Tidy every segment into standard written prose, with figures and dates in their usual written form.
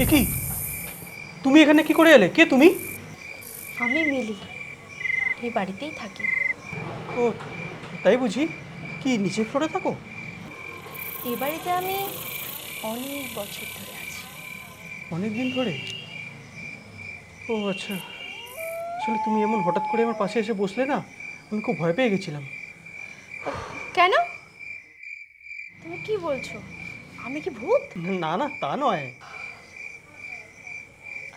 এ কি, তুমি এখানে কি করে এলে? কে তুমি? আমি মিলি, এই বাড়িতেই থাকি। ও তাই বুঝি? কি নিচের ফ্লোরে থাকো? এই বাড়িতে আমি অনেক বছর ধরে আছি। অনেক দিন ধরে? ও আচ্ছা, আসলে তুমি এমন হঠাৎ করে আমার পাশে এসে বসলে না, আমি খুব ভয় পেয়ে গেছিলাম। কেন? তুমি কি বলছো? আমি কি ভূত? না না, তা নয়।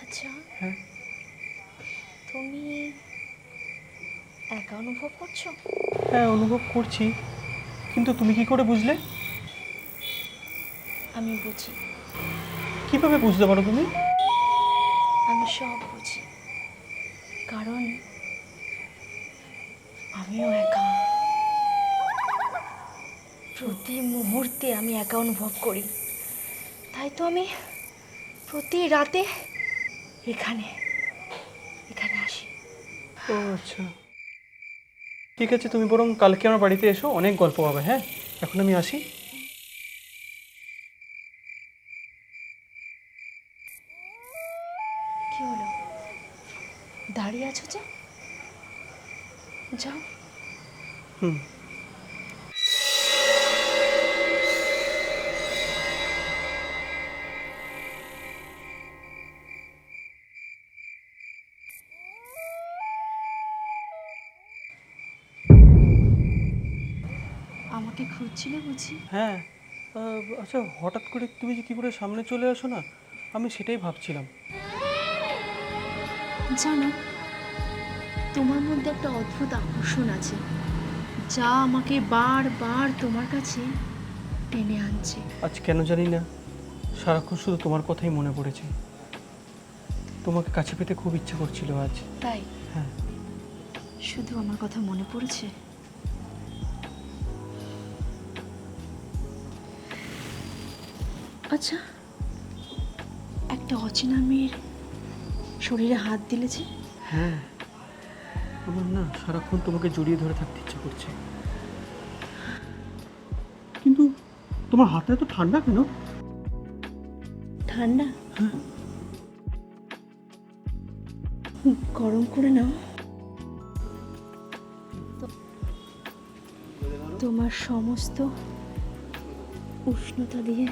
আচ্ছা, হ্যাঁ। তুমি একা অনুভব করছো? হ্যাঁ, অনুভব করছি, কিন্তু তুমি কি করে বুঝলে? আমি বুঝি, কিভাবে বুঝতে পারো তুমি? আমি সব বুঝি, কারণ আমিও একা। প্রতি মুহূর্তে আমি একা অনুভব করি, তাই তো আমি প্রতি রাতে এখানে এখানে আসি। ও আচ্ছা, ঠিক আছে, তুমি বরং কালকে আমার বাড়িতে এসো, অনেক গল্প হবে। হ্যাঁ, এখন আমি আসি। কি হলো, দাঁড়িয়ে আছো যে? যাও। হুম। আমাকে খুঁজছিলে বুঝি? হ্যাঁ, আচ্ছা, হঠাৎ করে তুমি যে কী করে সামনে চলে আসো না, আমি সেটাই ভাবছিলাম। জানো, তোমার মধ্যে একটা অদ্ভুত আকর্ষণ আছে, যা আমাকে বারবার তোমার কাছে টেনে আনছে। আজ কেন জানি না, সারাক্ষণ শুধু তোমার কথাই মনে পড়েছে। তোমাকে কাছে পেতে খুব ইচ্ছে করছিল আজ। তাই? হ্যাঁ। শুধু আমার কথা মনে পড়েছে? আচ্ছা, একটা অচেনা মেয়ের শরীরে হাত দিলে যে? হ্যাঁ, আমার না সারাক্ষণ তোমাকে জড়িয়ে ধরে থাকতে ইচ্ছে করছে, কিন্তু তোমার হাতটা এত ঠান্ডা কেন? ঠান্ডা? হ্যাঁ। গরম করে নাও। তোমার সমস্ত উষ্ণতা দিয়ে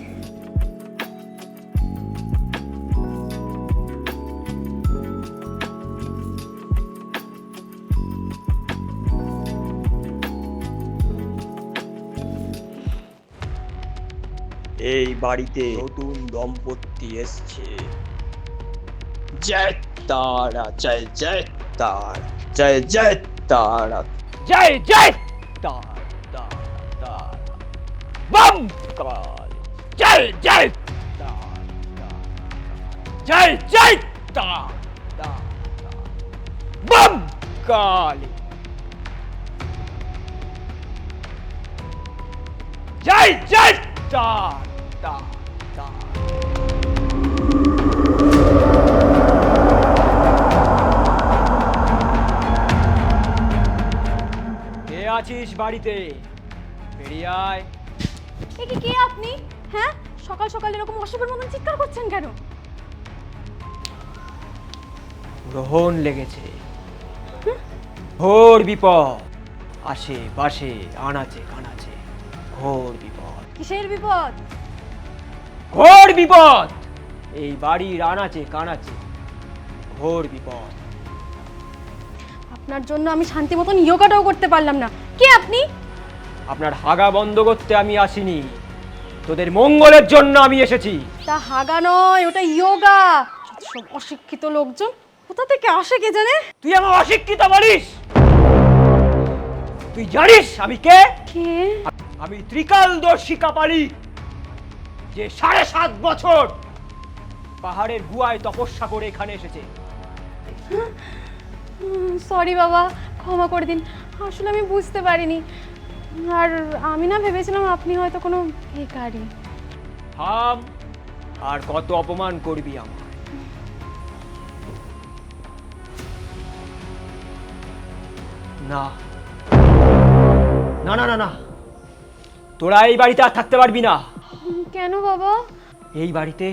এই বাড়িতে নতুন দম্পতি এসছে। জয় তারা, জয় জয় তারা, জয় জয় তারা, জয় জয় তারা তারা তারা, বম কাল, জয় জয় তারা তারা, জয় জয় তারা তারা, বম কালী, জয় জয় তারা তারা তারা। কে আছিস বাড়িতে? বেরিয়ে আয়। কে আপনি? হ্যাঁ, সকাল সকাল এরকম অশুভের মতন চিৎকার করছেন কেন? গ্রহণ লেগেছে, ঘোর বিপদ, আশেপাশে আনাচে কানাচে ঘোর বিপদ। কিসের বিপদ? ঘোর বিপদ, এই বাড়ির আনাচে কানাচে ঘোর বিপদ। আপনার জন্য আমি শান্তি মতন ইয়োগাটাও করতে পারলাম না। কে আপনি? আপনার হাগা বন্ধ করতে আমি আসিনি, তোদের মঙ্গলের জন্য আমি এসেছি। তা হাগা নয়, ওটা ইয়োগা। সব অশিক্ষিত লোকজন কোথা থেকে আসে কে জানে। তুই আমার অশিক্ষিত বলিস? তুই জানিস আমি কে? কে? আমি ত্রিকালদর্শী কাপালি, যে ৭.৫ বছর পাহাড়ের গুহায় তপস্যা করে এখানে এসেছে। সরি বাবা, ক্ষমা করে দিন, আসলে আমি বুঝতে পারিনি। আর আমি না ভেবেছিলাম আপনি হয়তো কোনো ভিখারি। থাম, আর কত অপমান করবি আমার? না না না না না, তোরা এই বাড়িতে আর থাকতে পারবি না। কেন বাবা? এই বাড়িতে